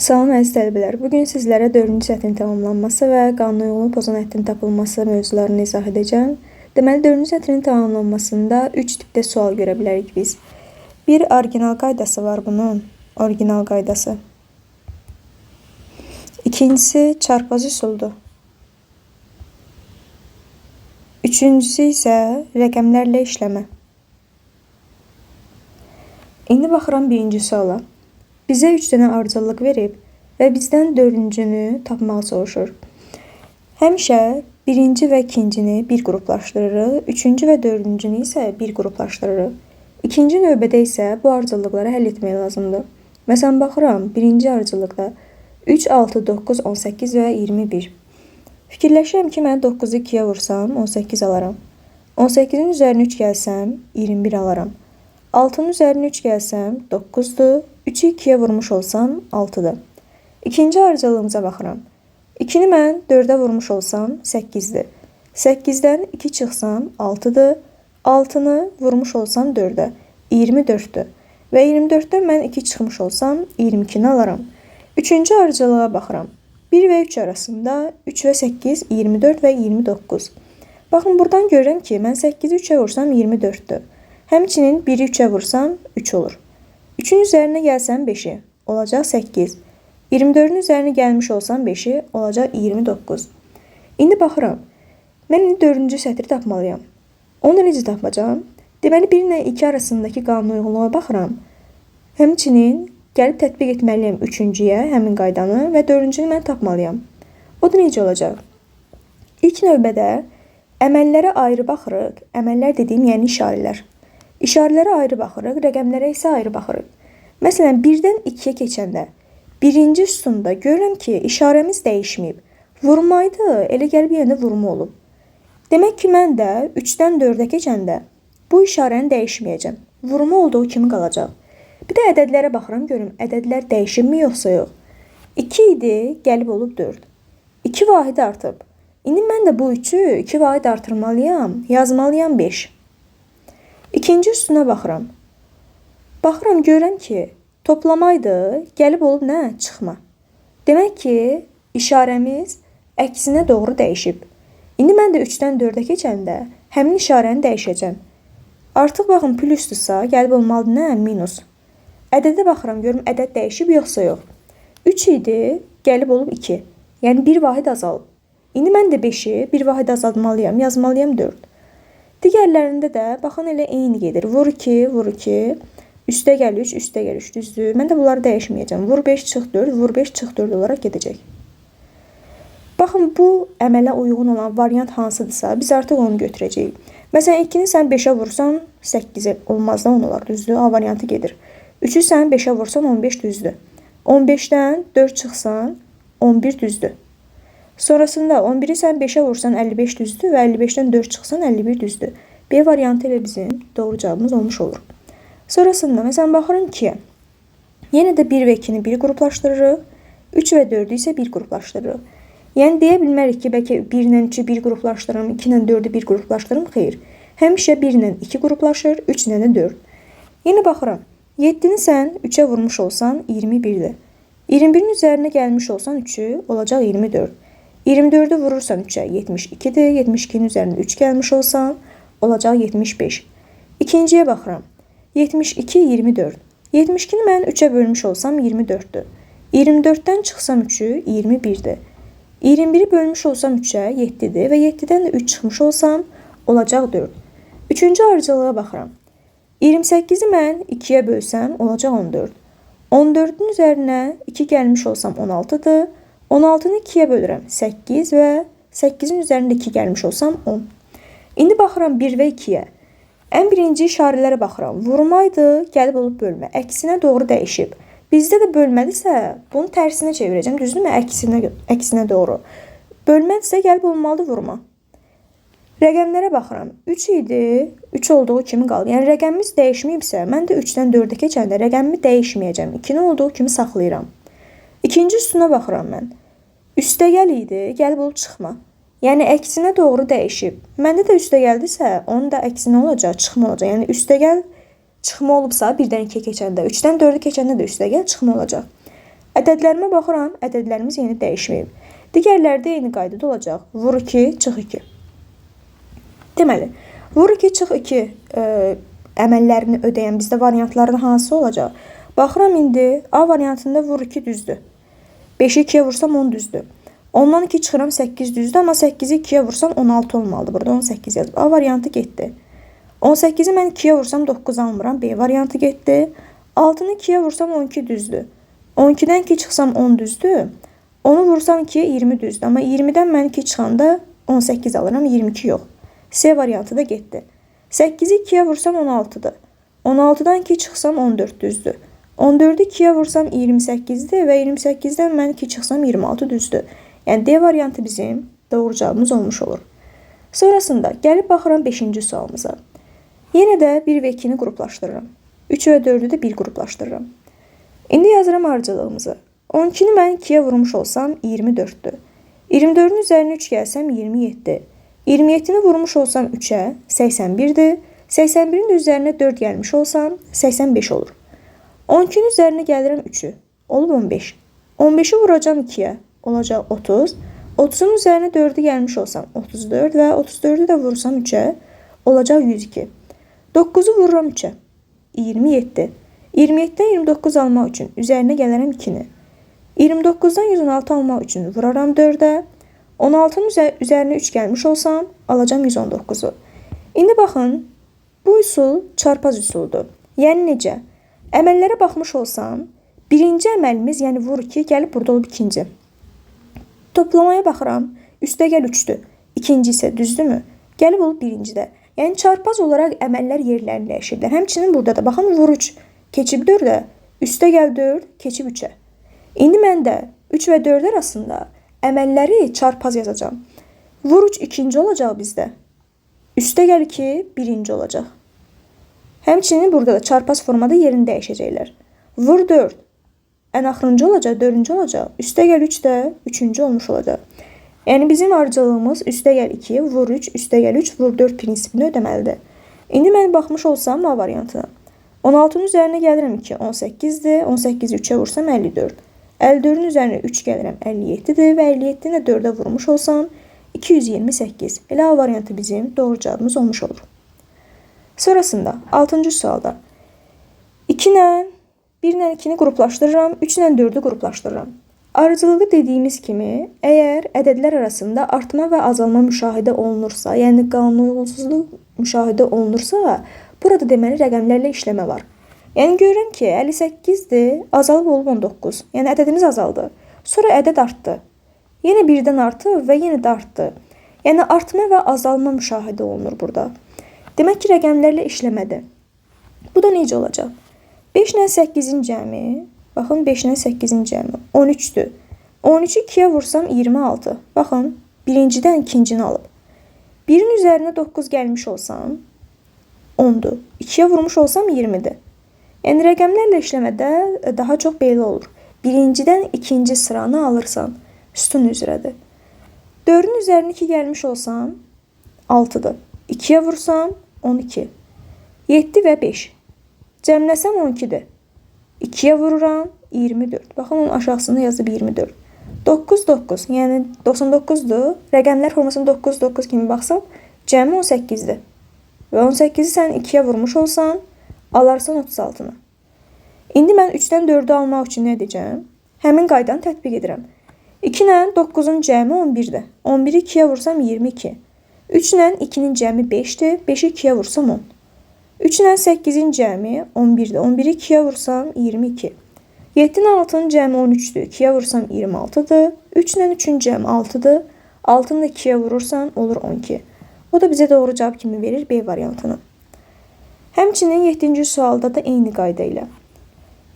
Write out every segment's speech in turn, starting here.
Salam əziz tələbələr. Bugün sizlərə 4-cü sətin tamamlanması və qanuna uyğun pozan əttin tapılması mövzularını izah edəcəm. Deməli, 4-cü sətin tamamlanmasında 3 tipdə sual görə bilərik biz. Bir orijinal qaydası var bunun, orijinal qaydası. İkincisi çarpaz üsuldur. Üçüncüsü isə rəqəmlərlə işləmə. İndi baxıram birinci suala. Bizə 3 dənə ardıcıllıq verib və bizdən 4-cünü tapmağı soruşur. Həmişə birinci və ikincini bir qruplaşdırırıq, üçüncü və 4-cünü isə bir qruplaşdırırıq. İkinci növbədə isə bu ardıcıllıqları həll etmək lazımdır. Məsələn, baxıram, birinci ardıcıllıqda 3, 6, 9, 18 və 21. Fikirləşirəm ki, mən 9-u 2-yə vursam 18 alaram. 18-in üzərinə 3 gəlsəm 21 alaram. 6-nın üzərinə 3 gəlsəm 9-dur. 3-ü 2-yə vurmuş olsam 6-dır. İkinci ardıcıllığımıza baxıram. 2-ni mən 4-ə vurmuş olsam 8-dir. 8-dən 2 çıxsam 6-dır. 6-nı vurmuş olsam 4-ə 24-dür. Və 24-dən mən 2 çıxmış olsam 22-ni alaram. Üçüncü ardıcıllığa baxıram. 1 və 3 arasında 3 və 8, 24 və 29. Baxın, buradan görürəm ki, mən 8-i 3-ə vursam 24-dür. Həmçinin 1-i 3-ə vursam 3 olur. 3-ün üzərinə gəlsəm 5-i, olacaq 8. 24-ün üzərinə gəlmiş olsam 5-i, olacaq 29. İndi baxıram. Mən 4-cü sətri tapmalıyam. Onu necə tapacağam? Deməli, 1 ilə 2 arasındakı qanuna uyğunluğa baxıram. Həmçinin gəlib tətbiq etməliyəm 3-cüyə həmin qaydanı və 4-cünü mən tapmalıyam. O da necə olacaq? İlk növbədə əməllərə ayrı baxırıq. Əməllər dediyim, yəni işarələr. İşarələrə ayrı baxırıq, rəqəmlərə isə ayrı baxırıq. Məsələn, 1-dən 2-yə keçəndə birinci sütunda görürəm ki, işarəmiz dəyişməyib. Vurmaydı, elə gəlib yenə də vurma olub. Demək ki, mən də 3-dən 4-ə keçəndə bu işarəni dəyişməyəcəm. Vurma olduğu kimi qalacaq. Bir də ədədlərə baxıram, görüm, ədədlər dəyişirmi yoxsa yox. 2 idi, gəlib olub 4. 2 vahid artıb. İndi mən də bu 3-ü 2 vahid artırmalıyam, yazmalıyam 5. İkinci üstünə baxıram. Baxıram, görürəm ki, toplamaydı, gəlib olub nə? Çıxma. Demək ki, işarəmiz əksinə doğru dəyişib. İndi mən də 3-dən 4-ə keçəndə həmin işarəni dəyişəcəm. Artıq baxın, plusdursa, gəlib olmalıdır nə? Minus. Ədədə baxıram, görüm, ədəd dəyişib yoxsa yox. 3 idi, gəlib olub 2. Yəni 1 vahid azalıb. İndi mən də 5-i 1 vahid azaltmalıyam, yazmalıyam 4. Digərlərində də baxın, elə eyni gedir. Vur 2, vur 2, üstə gəl 3, üstə gəl 3, düzdür. Mən də bunları dəyişməyəcəm. Vur 5, çıx 4, vur 5, çıx 4 olaraq gedəcək. Baxın, bu əmələ uyğun olan variant hansıdırsa, biz artıq onu götürəcəyik. Məsələn, 2-ni sən 5-ə vursan 8-ə olmaz da 10 olar, düzdür. A variantı gedir. 3-ü sən 5-ə vursan 15 düzdür. 15-dən 4 çıxsan 11 düzdür. Sonrasında 11-i sən 5-ə vursan 55 düzdür və 55-dən 4 çıxsan 51 düzdür. B variantı ilə bizim doğru cavabımız olmuş olur. Sonrasında məsələn baxırım 2-yə. Yenə də 1 və 2-ni bir qruplaşdırırıq. 3 və 4-ü isə bir qruplaşdırırıq. Yəni deyə bilmərik ki, bəlkə 1 ilə 3-ü bir qruplaşdırırım, 2 ilə 4-ü bir qruplaşdırırım. Xeyr. Həmişə 1 ilə 2 qruplaşır, 3 ilə də 4. Yenə baxıram. 7-ni sən 3-ə vurmuş olsan 21-dir. 21-in üzərinə gəlmiş olsan 3-ü, olacaq 24. 24-ü vurursan 3-ə 72-dir. 72-nin üzərində 3 gəlmiş olsan, olacaq 75. İkinciyə baxıram. 72, 24. 72-ni mən 3-ə bölmüş olsam 24-dür. 24-dən çıxsam 3-ü 21-dir. 21-i bölmüş olsam 3-ə 7-dir və 7-dən də 3 çıxmış olsam, olacaq 4. Üçüncü ardıcılığa baxıram. 28-i mən 2-yə bölsəm, olacaq 14. 14-ün üzərinə 2 gəlmiş olsam 16-dır. 16-nı 2-yə bölürəm 8 və 8-in üzərində 2 gəlmiş olsam 10. İndi baxıram 1 və 2-yə. Ən birinci işarələrə baxıram. Vurmaydı, gəlib olub bölmə. Əksinə doğru dəyişib. Bizdə də bölmədisə, bunu tərsinə çevirəcəm. Düzdürmü? Əksinə doğru. Bölmədisə, gəlib olmalıdır vurma. Rəqəmlərə baxıram. 3 idi, 3 olduğu kimi qalır. Yəni rəqəmimiz dəyişməyibsə, mən də 3-dən 4-ə keçəndə rəqəmimi dəyişməyəcəm. 2-ni olduğu kimi saxlayıram. İkinci üstünə baxıram mən. Üstəgəl idi, gəlib olub çıxma. Yəni əksinə doğru dəyişib. Məndə də üstəgəldirsə, onun da əksinə olacaq, çıxma olacaq. Yəni üstəgəl çıxma olubsa, 1-dən 2-yə keçəndə, 3-dən 4-ə keçəndə də üstəgəl çıxma olacaq. Ədədlərimə baxıram, ədədlərimiz yeni dəyişməyib. Digərlərdə eyni qaydada olacaq. Vur 2, çıx 2. Deməli, vur 2, çıx 2 əməllərini ödəyən bizdə variantların hansı olacaq? Baxıram indi, A variantında vur 2 düzdür. 5-i 2-yə vursam 10 düzdür. Ondan 2 çıxıram 8 düzdür, amma 8-i 2-yə vursam 16 olmalıdır. Burada 18 yazıb. A variantı getdi. 18-i mən 2-yə vursam 9 almıram. B variantı getdi. 6-nı 2-yə vursam 12 düzdür. 12-dən 2 çıxsam 10 düzdür. 10-u vursam 2-yə 20 düzdür. Amma 20-dən mən 2 çıxanda 18 alıram, 22 yox. C variantı da getdi. 8-i 2-yə vursam 16-dır. 16-dan 2 çıxsam 14 düzdür. 14-ü 2-yə vursam 28-dir və 28-dən mən 2 çıxsam 26 düzdür. Yəni D variantı bizim doğru cavabımız olmuş olur. Sonrasında gəlib baxıram 5-ci sualımıza. Yenə də 1 və 2-ni qruplaşdırıram. 3 və 4-ü də 1 qruplaşdırıram. İndi yazıram arıcılığımızı. 12-ni mən 2-yə vurmuş olsam 24-dür. 24-ün üzərinə 3 gəlsəm 27. 27-ni vurmuş olsam 3-ə 81-dir. 81-in üzərinə 4 gəlmiş olsam 85 olur. 12-nin üzərinə gəlirəm 3-ü. Olub 15. 15-i vuracam 2-yə. Olacaq 30. 30-un üzərinə 4-ü gəlmiş olsam 34 və 34-ü də vursam 3-ə. Olacaq 102. 9-u vururam 3-ə. 27. 27-dən 29 almaq üçün üzərinə gələrəm 2-ni. 29-dan 116 almaq üçün vuraram 4-ə. 16-nın üzərinə 3 gəlmiş olsam, alacam 119-u. İndi baxın, bu üsul çarpaz üsuludur. Yəni necə? Əməllərə baxmış olsam, birinci əməlimiz, yəni vur 2, gəlib burada olub ikinci. Toplamaya baxıram, üstəgəl 3-dür. İkinci isə düzdürmü? Gəlib olub birincidə. Yəni çarpaz olaraq əməllər yerlərini dəyişirlər. Həmçinin burada da baxın, vur 3 keçib 4-ə, üstəgəl 4 keçib 3-ə. İndi mən də 3 və 4 arasında əməlləri çarpaz yazacağım. Vur 3 ikinci olacaq bizdə. Üstəgəl 2 birinci olacaq. Həmçinin burada da çarpaz formada yerini dəyişəcəklər. Vur 4 ən axırıncı olacaq, 4-cü olacaq. Üstəgəl 3 də 3-cü olmuş olacaq. Yəni bizim arıcılığımız üstəgəl 2, vur 3, üstəgəl 3, vur 4 prinsipini ödəməlidir. İndi mən baxmış olsam A variantına. 16-nın üzərinə gəlirəm 2, 18-dir. 18-i 3-ə vursam 54. 54-ün üzərinə 3 gəlirəm 57-dir və 57-ni də 4-ə vurmuş olsam 228. Elə A variantı bizim doğru cavabımız olmuş olur. Sonrasında 6-cı sualda 2 ilə 1 ilə 2-ni qruplaşdırıram, 3 ilə 4-ü qruplaşdırıram. Arıcılığı dediyimiz kimi, əgər ədədlər arasında artma və azalma müşahidə olunursa, yəni qanununsuzluq müşahidə olunursa, burada deməli rəqəmlərlə işləmə var. Yəni görürəm ki, 58-dir, azalıb olub 19. Yəni ədədimiz azaldı. Sonra ədəd artdı. Yenə birdən artıb və yenə də artdı. Yəni artma və azalma müşahidə olunur burada. Demək ki, rəqəmlərlə işləmədir. Bu da necə olacaq? 5 ilə 8-in cəmi, baxın 5 ilə 8-in cəmi 13-dür. 13-ü 2-yə vursam 26. Baxın, birincidən ikincini alıb. 1-in üzərinə 9 gəlmiş olsam 10-dur. 2-yə vurmuş olsam 20-dir. Yəni rəqəmlərlə işləmədə daha çox belə olur. Birincidən ikinci sıranı alırsan, sütun üzrədir. 4-ün üzərinə 2 gəlmiş olsam 6-dır. 2-yə vursam 12. 7 və 5. Cəmləsəm 12-dir. 2-yə vururam 24. Baxın, onun aşağısında yazıb 24. 9, 9. Yəni 99-dur. Rəqəmlər formasına 9, 9 kimi baxsam, cəmi 18-dir. Və 18-i sən 2-yə vurmuş olsan, alarsan 36-nı. İndi mən 3-dən 4-ü almaq üçün nə edəcəm? Həmin qaydanı tətbiq edirəm. 2 ilə 9-un cəmi 11-dir. 11-i 2-yə vursam 22. 3 ilə 2-nin cəmi 5-dir. 5-i 2-yə vursam 10. 3 ilə 8-in cəmi 11-dir. 11-i 2-yə vursam 22. 7 ilə 6-nın cəmi 13-dür. 2-yə vursam 26-dır. 3 ilə 3-ün cəmi 6-dır. 6-nı da 2-yə vurursan olur 12. O da bizə doğru cavab kimi verir B variantını. Həmçinin 7-ci sualda da eyni qayda ilə.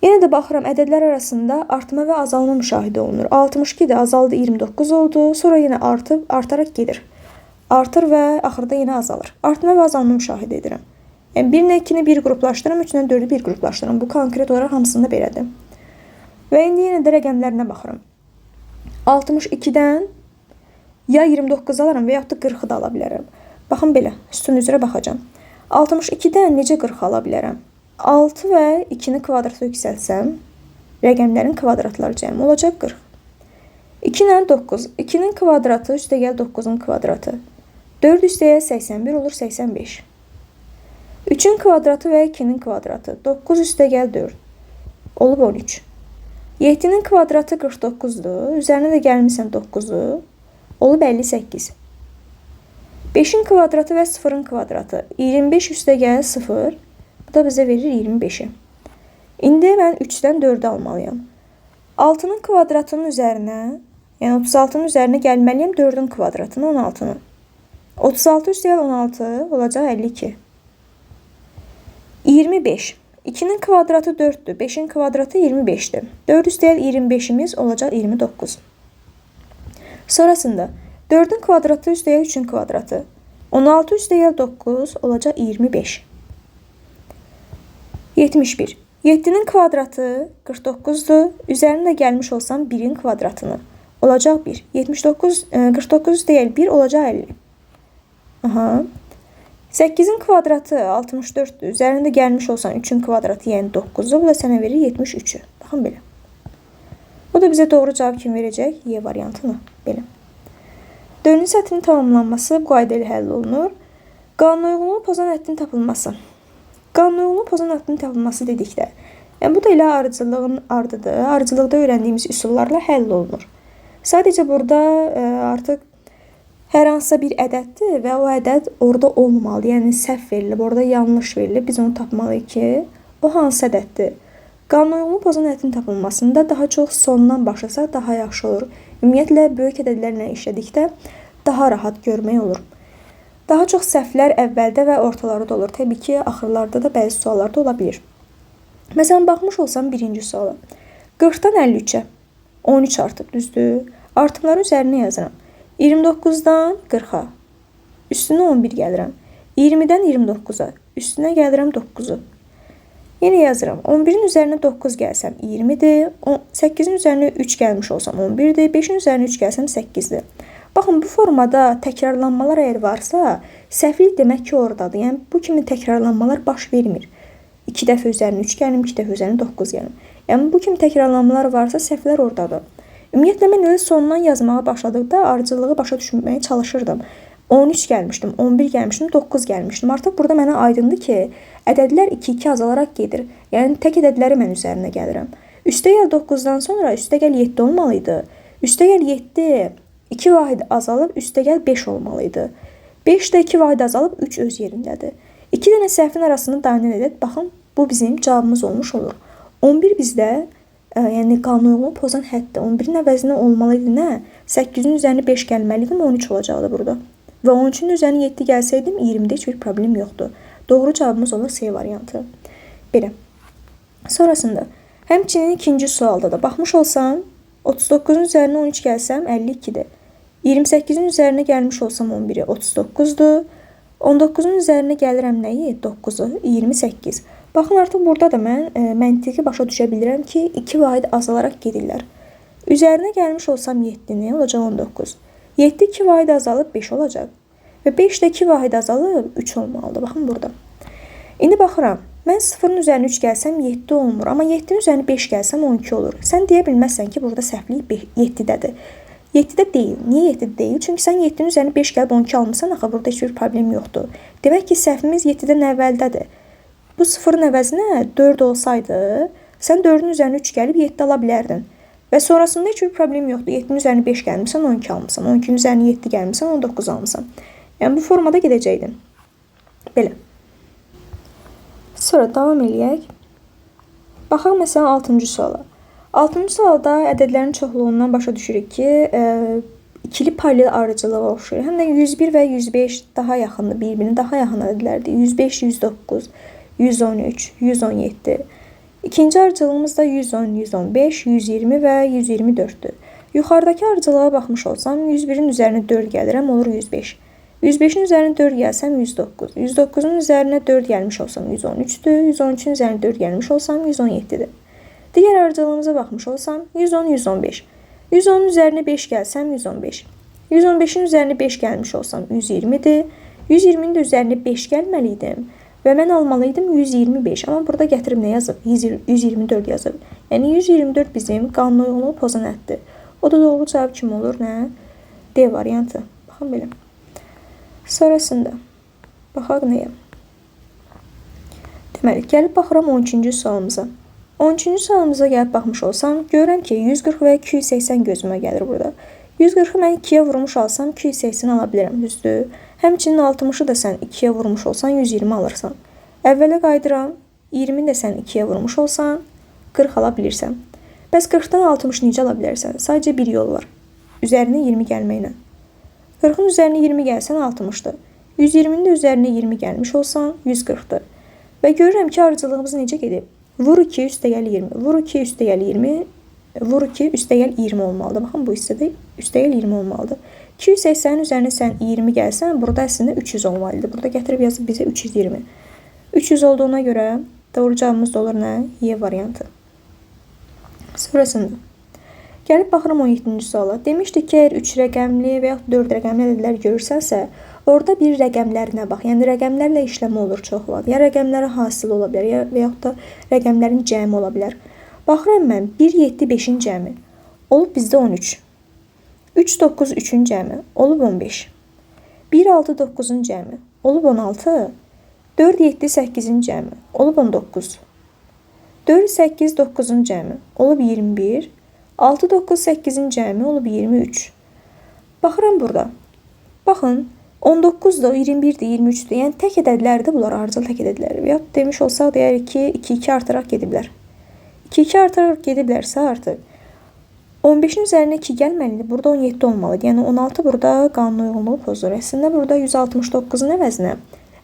Yenə də baxıram, ədədlər arasında artma və azalma müşahidə olunur. 62-dir, azaldı 29 oldu. Sonra yenə artıb, artaraq gedir. Artır və axırda yenə azalır. Artma və azalma müşahidə edirəm. Yəni 1 ilə 2-ni 1 qruplaşdırıram, 3 ilə 4-ü 1 qruplaşdırıram. Bu konkret olaraq hamısında belədir. Və indi yenə də rəqəmlərinə baxıram. 62-dən ya 29 alaram və yaxud da 40-ı da ala bilərəm. Baxın belə, sütun üzrə baxacağım. 62-dən necə 40 ala bilərəm? 6 və 2-ni kvadrata yüksəltsəm, rəqəmlərin kvadratları cəmi olacaq 40. 2 ilə 9. 2-nin kvadratı üstəgəl 9-un kvadratı. 4 üstəgəl 81 olur 85. 3-ün kvadratı və 2-nin kvadratı. 9 üstəgəl 4 olub 13. 7-nin kvadratı 49-dur. Üzərinə də gəlmirsən 9-u. Olub 58. 5-in kvadratı və 0-ın kvadratı. 25 üstəgəl 0. Bu da bizə verir 25-i. İndi mən 3-dən 4-ü almalıyam. 6-nın kvadratının üzərinə, yəni 36-nın üzərinə gəlməliyəm 4-ün kvadratını, 16-nı. 36 üstəgəl 16 olacaq 52. 25. 2-nin kvadratı 4-dür. 5-in kvadratı 25-dir. 4 üstəgəl 25-imiz olacaq 29. Sonrasında 4-ün kvadratı üstəgəl 3-ün kvadratı. 16 üstəgəl 9 olacaq 25. 71. 7-nin kvadratı 49-dur. Üzərində gəlmiş olsam 1-in kvadratını. Olacaq 1. 49 üstəgəl 1 olacaq 50. Aha. 8-in kvadratı 64-dür. Üzərində gəlmiş olsan 3-ün kvadratı, yəni 9-dur. Bu da sənə verir 73-ü. Baxın belə. Bu da bizə doğru cavab kimi verəcək? Y variantını. Belə. 4-cü sətrin tamamlanması bu qayda ilə həll olunur. Qanunauyğunluğu pozan ədədin tapılması. Qanunauyğunluğu pozan ədədin tapılması dedikdə, yəni bu da elə arıcılığın ardıdır. Arıcılıqda öyrəndiyimiz üsullarla həll olunur. Sadəcə burada artıq hər hansısa bir ədəddir və o ədəd orada olmamalı. Yəni səhv verilib, orada yanlış verilib. Biz onu tapmalıyıq ki, o hansı ədəddir? Qanunauyğunluğu pozan ədədin tapılmasında daha çox sondan başlasaq daha yaxşı olur. Ümumiyyətlə, böyük ədədlərlə işlədikdə daha rahat görmək olur. Daha çox səhvlər əvvəldə və ortalarda olur. Təbii ki, axırlarda da bəzi suallarda ola bilir. Məsələn, baxmış olsam birinci suala. 40-dan 53-ə 13 artıb, düzdür? Artımları üzərinə yazıram. 29-dan 40-a üstünə 11 gəlirəm. 20-dən 29-a üstünə gəlirəm 9-u. Yenə yazıram. 11-in üzərinə 9 gəlsəm 20-dir. 8-in üzərinə 3 gəlmiş olsam 11-dir. 5-in üzərinə 3 gəlsəm 8-dir. Baxın, bu formada təkrarlanmalar əgər varsa, səhvlik demək ki, oradadır. Yəni, bu kimi təkrarlanmalar baş vermir. 2 dəfə üzərinə 3 gəlim, 2 dəfə üzərinə 9 gəlim. Yəni, bu kimi təkrarlanmalar varsa, səhvlər oradadır. Ümumiyyətlə, mən elə sondan yazmağa başladıqda arıcılığı başa düşməyə çalışırdım. 13 gəlmişdim, 11 gəlmişdim, 9 gəlmişdim. Artıq burada mənə aydındır ki, ədədlər 2-2 azalaraq gedir. Yəni, tək ədədləri mən üzərinə gəlirəm. Üstəgəl 9-dan sonra üstəgəl 7 olmalıydı. Üstəgəl 7 2 vahid azalıb üstəgəl 5 olmalıydı. 5 də 2 vahid azalıb 3 öz yerindədir. 2 dənə səhvin arasını dayanən ədəd, baxın, bu bizim cavabımız olmuş olur. 11 bizdə, yəni qanunauyğunluğu pozan həddir. 11-in əvəzinə olmalıydı nə? 8-in üzərinə 5 gəlməliydim, 13 olacaqdı burada. Və 13-ün üzərinə 7 gəlsəydim, 20-də heç bir problem yoxdur. Doğru cavabımız olur C variantı. Belə. Sonrasında, həmçinin ikinci sualda da baxmış olsam, 39-un üzərinə 13 gəlsəm 52-dir. 28-in üzərinə gəlmiş olsam 11-i 39-dur. 19-un üzərinə gəlirəm nəyi? 9-u, 28. Baxın, artıq burada da mən məntiqi başa düşə bilirəm ki, 2 vahid azalaraq gedirlər. Üzərinə gəlmiş olsam 7-ni, olacaq 19. 7 2 vahid azalıb 5 olacaq. Və 5 də 2 vahid azalıb 3 olmalıdır. Baxın burada. İndi baxıram. Mən 0-ın üzərinə 3 gəlsəm 7 olmur. Amma 7-nin üzərinə 5 gəlsəm 12 olur. Sən deyə bilməzsən ki, burada səhvlik 7-dədir. 7-də deyil. Niyə 7-də deyil? Çünki sən 7-nin üzərinə 5 gəlib 12 almısan, axı burada heç bir problem yoxdur. Demək ki, səhvimiz 7-dən əvvəldədir. Bu 0-ın əvəzinə 4 olsaydı, sən 4-ün üzərinə 3 gəlib 7 ala bilərdin. Və sonrasında heç bir problem yoxdur. 7-nin üzərinə 5 gəlmirsən, 12 almısan. 12-nin üzərinə 7 gəlmirsən, 19 almısan. Yəni, bu formada gedəcəkdin. Belə. Sonra davam eləyək. Baxaq, məsələn, 6-cı suala. 6-cı sualda ədədlərin çoxluğundan başa düşürük ki, ikili paralel arıcılığa oxşuyur. Həm də 101 və 105 daha yaxındır, bir-birinə daha yaxın ədədlərdir. 105, 109, 113, 117. İkinci arıcılığımız da 110, 115, 120 və 124-dür. Yuxarıdakı arıcılığa baxmış olsam, 101-in üzərinə 4 gəlirəm, olur 105. 105-in üzərinə 4 gəlsəm 109. 109-un üzərinə 4 gəlmiş olsam 113-dür. 113-ün üzərinə 4 gəlmiş olsam 117-dir. Digər arıcılığımıza baxmış olsam 110, 115. 110-un üzərinə 5 gəlsəm 115. 115-in üzərinə 5 gəlmiş olsam 120-dir. 120-nin də üzərinə 5 gəlməliydim. Və mən almalıydım 125. Amma burada gətirib nə yazıb? 124 yazıb. Yəni 124 bizim qanun uyğunluğu pozan əddir. O da doğru cavab kim olur? Nə? D variantı. Baxın belə. Sonrasında baxaq nəyə? Deməli, gəlib baxıram 13-cü sualımıza. 13-cü sualımıza gəlib baxmış olsam, görürəm ki, 140 və 280 gözümə gəlir burada. 140-ı mən 2-yə vurmuş alsam, 280 ala bilərəm, düzdür? Həmçinin 60-ı da sən 2-yə vurmuş olsan, 120 alırsan. Əvvələ qayıdıram, 20-ni də sən 2-yə vurmuş olsan, 40 ala bilirsən. Bəs 40-dan 60-ı necə ala bilərsən? Sadəcə bir yol var. Üzərinə 20 gəlməklə. 40-ın üzərinə 20 gəlsən 60-dır. 120-nin də üzərinə 20 gəlmiş olsan 140-dır. Və görürəm ki, arıcılığımız necə gedib? Vur 2 üstəgəl 20. Vur 2 üstəgəl 20. Vur 2 üstəgəl 20 olmalıdır. Baxın, bu hissədə üstəgəl 20 olmalıdır. 280-in üzərinə sən 20 gəlsən, burada əslində 300 olmalıdır. Burada gətirib yazıb bizə 320. 300 olduğuna görə doğru cavabımız da olur nə? Y variantı. Sonrasında gəlib baxıram 17-ci suala. Demişdik ki, əgər 3 rəqəmli və yaxud 4 rəqəmli ədədlər görürsənsə, orada bir rəqəmlərinə bax. Yəni rəqəmlərlə işləmə olur çox vaxt. Ya rəqəmlərin hasılı ola bilər, ya və yaxud da rəqəmlərin cəmi ola bilər. Baxıram mən 1, 7, 5-in cəmi olub bizdə 13. 3, 9, 3-ün cəmi olub 15. 1, 6, 9-un cəmi olub 16. 4, 7, 8-in cəmi olub 19. 4, 8, 9-un cəmi olub 21. 6, 9, 8-in cəmi olub 23. Baxıram burada. Baxın, 19-da, 21-dir, 23-dür. Yəni tək ədədlərdir bunlar, arıcıl tək ədədləri. Və yaxud demiş olsaq, deyərik ki, 2-2 artıraq gediblər. 2-2 artıraq gediblərsə artıq 15-in üzərinə 2 gəlməlidir. Burada 17 olmalıdır. Yəni 16 burada qanun uyğunluğu pozur. Əslində burada 169-un əvəzinə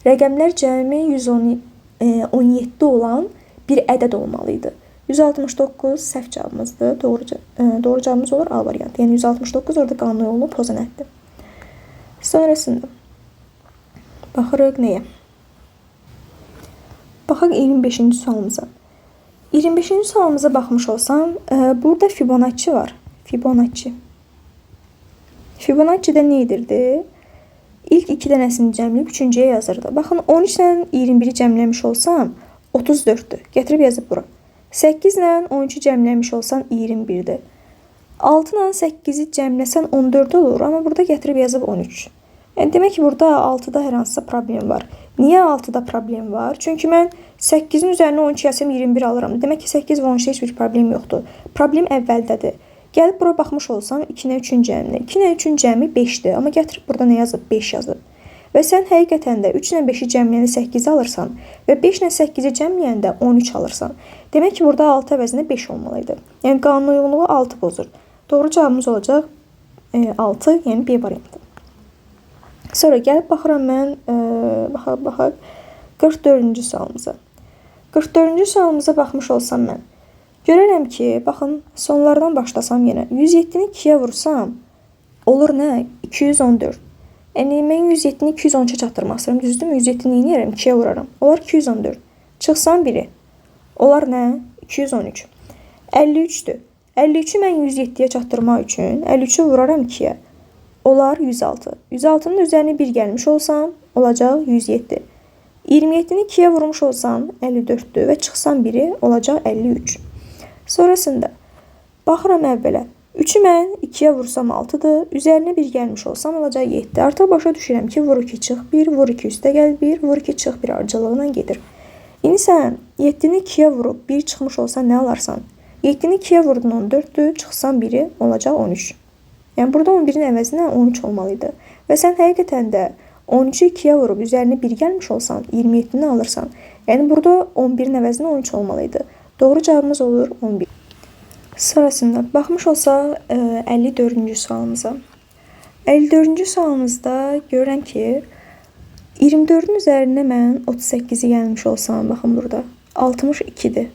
rəqəmlər cəmi 117 olan bir ədəd olmalıydı. 169 səhv cavabımızdır. Doğru cavabımız olur A variantı. Yəni 169 orada qanun uyğunluğu pozan əddir. Sonrasında baxırıq nəyə? Baxaq 25-ci sualımıza. 25-ci sualımıza baxmış olsam, burada Fibonacci var. Fibonacci. Fibonacci-də nə edirdi? İlk 2 dənəsini cəmləyib 3-cüyə yazırdı. Baxın, 13 ilə 21-i cəmləmiş olsam 34-dür. Gətirib yazıb bura. 8 ilə 13-ü cəmləmiş olsan 21-dir. 6 ilə 8-i cəmləsən 14 olur, amma burada gətirib yazıb 13. Yəni demək ki, burada 6-da hər hansısa problem var. Niyə 6-da problem var? Çünki mən 8-in üzərinə 12 yazsam 21 alıram. Demək ki, 8 və 13-də heç bir problem yoxdur. Problem əvvəldədir. Gəlib bura baxmış olsam 2 ilə 3-ün cəmini. 2 ilə 3-ün cəmi 5-dir. Amma gətirib burada nə yazıb? 5 yazıb. Və sən həqiqətən də 3 ilə 5-i cəmləyəndə 8 alırsan və 5 ilə 8-i cəmləyəndə 13 alırsan. Demək ki, burada 6 əvəzinə 5 olmalıydı. Yəni qanun uyğunluğu 6 pozur. Doğru cavabımız olacaq 6, yəni B variantı. Sonra gəlib baxıram mən, baxaq 44-cü sualımıza. 44-cü sualımıza baxmış olsam mən, görərəm ki, baxın, sonlardan başlasam yenə. 107-ni 2-yə vursam, olur nə? 214. Yəni, mən 107-ni 213-ə çatdırmaq istəyirəm, düzdürmü? 107-ni neyərəm? 2-yə vuraram. Olar 214. Çıxsam biri. Olar nə? 213. 53-dür. 53-ü mən 107-yə çatdırmaq üçün 53-ü vuraram 2-yə. Olar 106. 106-nın üzərinə 1 gəlmiş olsam, olacaq 107. 27-ni 2-yə vurmuş olsam 54-dür və çıxsam biri olacaq 53. Sonrasında baxıram əvvələ. 3-ü mən 2-yə vursam 6-dır, üzərinə 1 gəlmiş olsam olacaq 7. Artıq başa düşürəm ki, vur 2 çıx 1, vur 2 üstə gəl 1, vur 2 çıx 1 arıcılığına gedir. İndi sən 7-ni 2-yə vurub 1 çıxmış olsan nə alarsan? 7-ni 2-yə vurdun 14-dür, çıxsan biri olacaq 13. Yəni burada 11-in əvəzinə 13 olmalıydı. Və sən həqiqətən də 13-ü 2-yə vurub üzərinə 1 gəlmiş olsan, 27-ni alırsan. Yəni burada 11-in əvəzinə 13 olmalıydı. Doğru cavabımız olur 11. Sonrasında baxmış olsaq 54-cü sualımıza. 54-cü sualımızda görürəm ki, 24-ün üzərində mən 38-i gəlmiş olsam, baxın burada, 62-dir.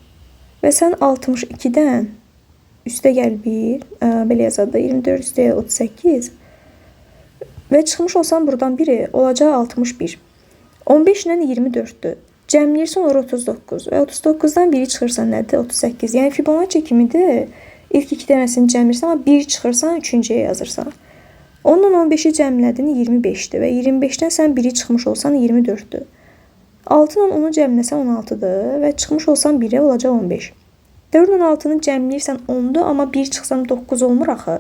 Və sən 62-dən üstə gəl 1, belə yazada 24 üstə 38 və çıxmış olsan buradan biri olacaq 61. 15 ilə 24-dür. Cəmləyirsən olur 39 və 39-dan biri çıxırsan nədir? 38. Yəni Fibonacci kimidir. İlk 2 dənəsini cəmləyirsən, amma 1 çıxırsan 3-cüyə yazırsan. 10-dan 15-i cəmlədin 25-dir və 25-dən sən biri çıxmış olsan 24-dür. 6 ilə 10-u cəmləsən 16-dır və çıxmış olsan 1-ə olacaq 15. 4 ilə 6-nı cəmləyirsən 10-dur, amma 1 çıxsam 9 olmur axı.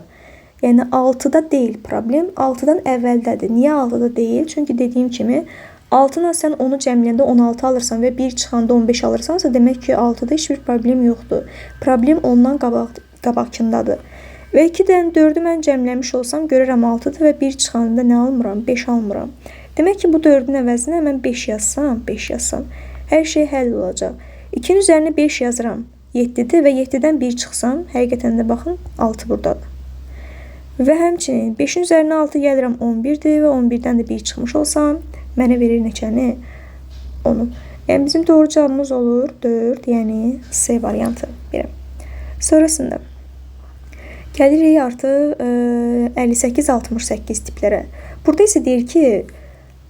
Yəni 6-da deyil problem, 6-dan əvvəldədir. Niyə 6-da deyil? Çünki dediyim kimi 6 ilə sən 10-u cəmləyəndə 16 alırsan və 1 çıxanda 15 alırsansa, demək ki 6-da heç bir problem yoxdur. Problem ondan qabaqkindadır. Və 2-dən 4-ü mən cəmləmiş olsam görərəm 6-dır və 1 çıxanda nə almıram? 5 almıram. Demək ki bu 4-ün əvəzinə mən 5 yazsam, hər şey həll olacaq. 2-nin üzərinə 5 yazıram, 7-dir və 7-dən 1 çıxsam, həqiqətən də baxın 6 buradadır. Və həmçinin 5-in üzərinə 6 gəlirəm 11-dir və 11-dən də 1 çıxmış olsam, mənə verir neçəni? 10-u. Yəni bizim doğru cavabımız olur 4, yəni C variantı. Belə. Sonrasında gəlirik artıq 58-68 tiplərə. Burada isə deyir ki,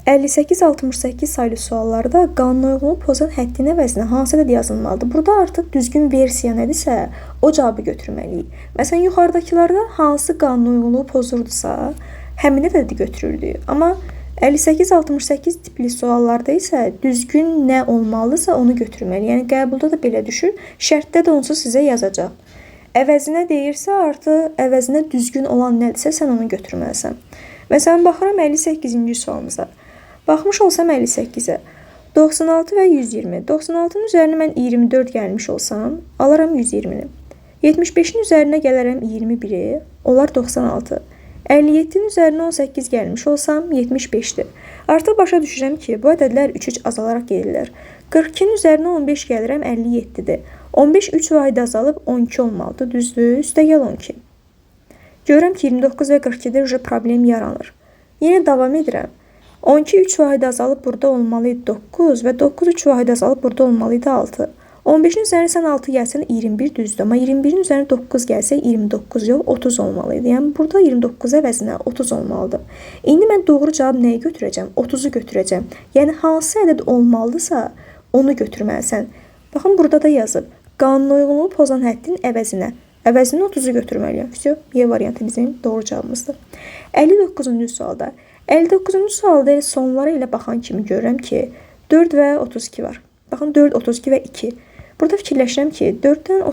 58-68 saylı suallarda qanunauyğunluğu pozan həddin əvəzinə hansı ədəd yazılmalıdır? Burada artıq düzgün versiya nədirsə, o cavabı götürməliyik. Məsələn, yuxarıdakılarda hansı qanunauyğunluğu pozurdusa, həmin ədədi götürürdük. Amma 58-68 tipli suallarda isə düzgün nə olmalıdırsa onu götürməli. Yəni qəbulda da belə düşür, şərtdə də onsuz sizə yazacaq. Əvəzinə deyirsə, artıq əvəzinə düzgün olan nədirsə, sən onu götürməlisən. Məsələn, baxıram 58-ci sualımıza. Baxmış olsam 58-ə. 96 və 120. 96-nın üzərinə mən 24 gəlmiş olsam, alaram 120-ni. 75-in üzərinə gələrəm 21-i, olar 96. 57-nin üzərinə 18 gəlmiş olsam, 75-dir. Artıq başa düşürəm ki, bu ədədlər 3-3 azalaraq gedirlər. 42-nin üzərinə 15 gəlirəm, 57-dir. 15 3 vahid azalıb 12 olmalıdır, düzdür? Üstə gəl 12. Görürəm ki, 29 və 42-də problem yaranır. Yenə davam edirəm. 12 3 vahid azalıb burada olmalıydı 9 və 9 3 vahid azalıb burada olmalıydı 6. 15-in üzərinə sən 6 gəlsən 21 düzdür, amma 21-in üzərinə 9 gəlsə 29 yox 30 olmalıydı. Yəni burada 29 əvəzinə 30 olmalıdır. İndi mən doğru cavab nəyi götürəcəm? 30-u götürəcəm. Yəni hansı ədəd olmalıdırsa onu götürməlisən. Baxın burada da yazıb. Qanunauyğunluğu pozan həddin əvəzinə. Əvəzinə 30-u götürməliyəm. Y variantı bizim doğru cavabımızdır. 59-cu sualda. 59-cu sualda sonlara ilə baxan kimi görürəm ki, 4 və 32 var. Baxın 4, 32 və 2. Burada fikirləşirəm ki, 4-dən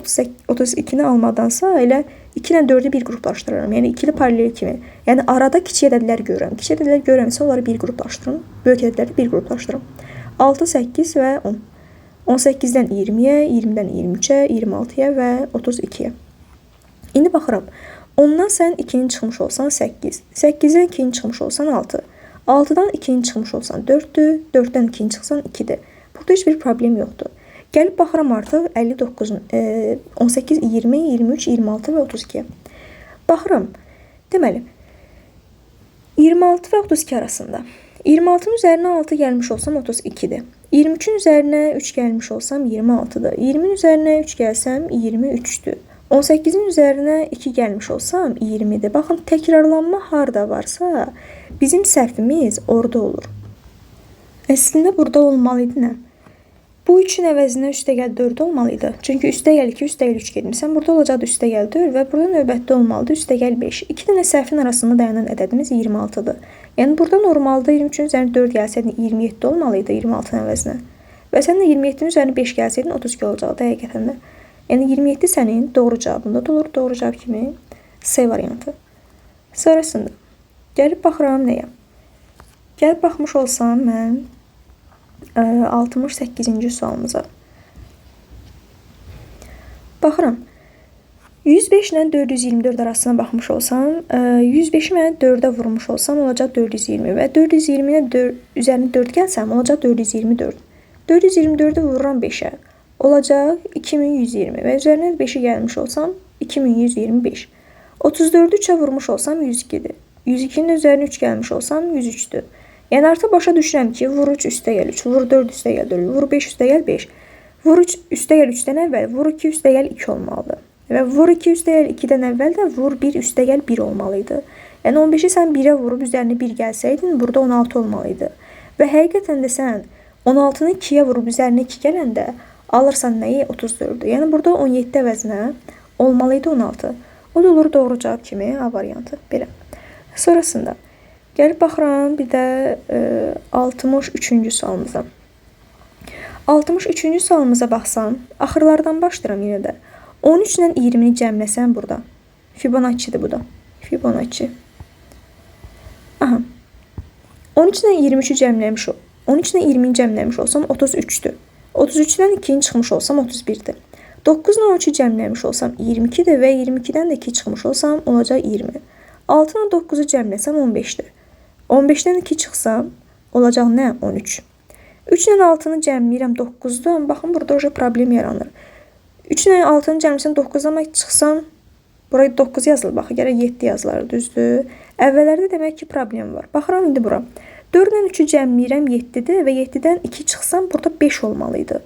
32-ni almadansa elə 2 ilə 4-ü bir qruplaşdırıram. Yəni ikili paralel kimi. Yəni arada kiçik ədədlər görürəm. Kiçik ədədlər görürəmsə onları bir qruplaşdırın. Böyük ədədləri bir qruplaşdırın. 6, 8 və 10. 18-dən 20-yə, 20-dən 23-ə, 26-ya və 32-yə. İndi baxıram. 10-dan sən 2-ni çıxmış olsan 8. 8-dən 2-ni çıxmış olsan 6. 6-dan 2-ni çıxmış olsan 4-dür. 4-dən 2-ni çıxsan 2-dir. Burada heç bir problem yoxdur. Gəlib baxıram artıq 59, 18, 20, 23, 26 və 32-yə. Baxıram. Deməli, 26 və 32 arasında. 26-nın üzərinə 6 gəlmiş olsam 32-dir. 23-ün üzərinə 3 gəlmiş olsam 26-dır. 20-nin üzərinə 3 gəlsəm 23-dür. 18-in üzərinə 2 gəlmiş olsam 20-dir. Baxın, təkrarlanma harda varsa, bizim səhvimiz orada olur. Əslində burada olmalıydı nə? Bu 3-ün əvəzinə üstəgəl 4 olmalıydı. Çünki üstəgəl 2, üstəgəl 3 getmirsən. Burada olacaqdı üstəgəl 4 və burada növbətdə olmalıdı üstəgəl 5. 2 dənə səhvin arasında dayanan ədədimiz 26-dır. Yəni burada normalda 23-ün üzərinə 4 gəlsəydin 27 olmalıydı 26-nın əvəzinə. Və sən də 27-nin üzərinə 5 gəlsəydin 32 olacaqdı həqiqətən də. Yəni 27 sənin doğru cavabında da olur. Doğru cavab kimi C variantı. Sonrasında gəlib baxıram nəyə? Gəlib baxmış olsam mən 68-ci sualımıza. Baxıram. 105 ilə 424 arasına baxmış olsam, 105-i mən 4-ə vurmuş olsam, olacaq 420 və 420-nə üzərinə 4 gəlsəm, olacaq 424. 424-ü vururam 5-ə, olacaq 2120 və üzərinə 5-i gəlmiş olsam, 2125. 34-ü 3-ə vurmuş olsam, 102-dir. 102-nin üzərinə 3 gəlmiş olsam, 103-dür. Yəni artıq başa düşürəm ki, vur 3 üstəgəl 3, vur 4 üstəgəl 4, vur 5 üstəgəl 5, vur 3 üstəgəl 3-dən əvvəl, vur 2 üstəgəl 2 olmalıdır. Və vur 2 üstəgəl 2-dən əvvəl də vur 1 üstəgəl 1 olmalıydı. Yəni 15-i sən 1-ə vurub üzərinə 1 gəlsəydin, burada 16 olmalıydı. Və həqiqətən də sən 16-nı 2-yə vurub üzərinə 2 gələndə alırsan nəyi? 34-dür. Yəni burada 17 əvəzinə olmalıydı 16. O da olur doğru cavab kimi A variantı. Belə. Sonrasında gəlib baxıram bir də 63-cü sualımıza. 63-cü sualımıza baxsam, axırlardan başlayıram yenə də. 13 ilə 20-ni cəmləsəm burada. Fibonacci'dir bu da. Fibonacci. Aha. 13 ilə 23-ü cəmləmiş ol. 13 ilə 20-ni cəmləmiş olsam 33-dür. 33-dən 2-ni çıxmış olsam 31-dir. 9 ilə 13-ü cəmləmiş olsam 22-dir və 22-dən də 2 çıxmış olsam olacaq 20. 6 ilə 9-u cəmləsəm 15-dir. 15-dən 2 çıxsam olacaq nə? 13. 3 ilə 6-nı cəmləyirəm 9-dur. Baxın, burada oja problem yaranır. 3 ilə 6-nı cəmləsəm 9-dan çıxsam, buraya 9 yazılır. Baxın, gərək 7 yazılar, düzdür. Əvvəllərdə demək ki, problem var. Baxıram indi bura. 4 ilə 3-ü cəmləyirəm 7-dir və 7-dən 2 çıxsam, burada 5 olmalıydı.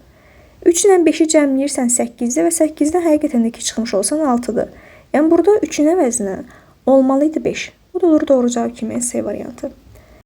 3 ilə 5-i cəmləyirsən 8-dir və 8-dən həqiqətən də 2 çıxmış olsan 6-dır. Yəni, burada 3-ün əvəzinə olmalıydı 5. Bu da olur doğru cavab kimi C variantı.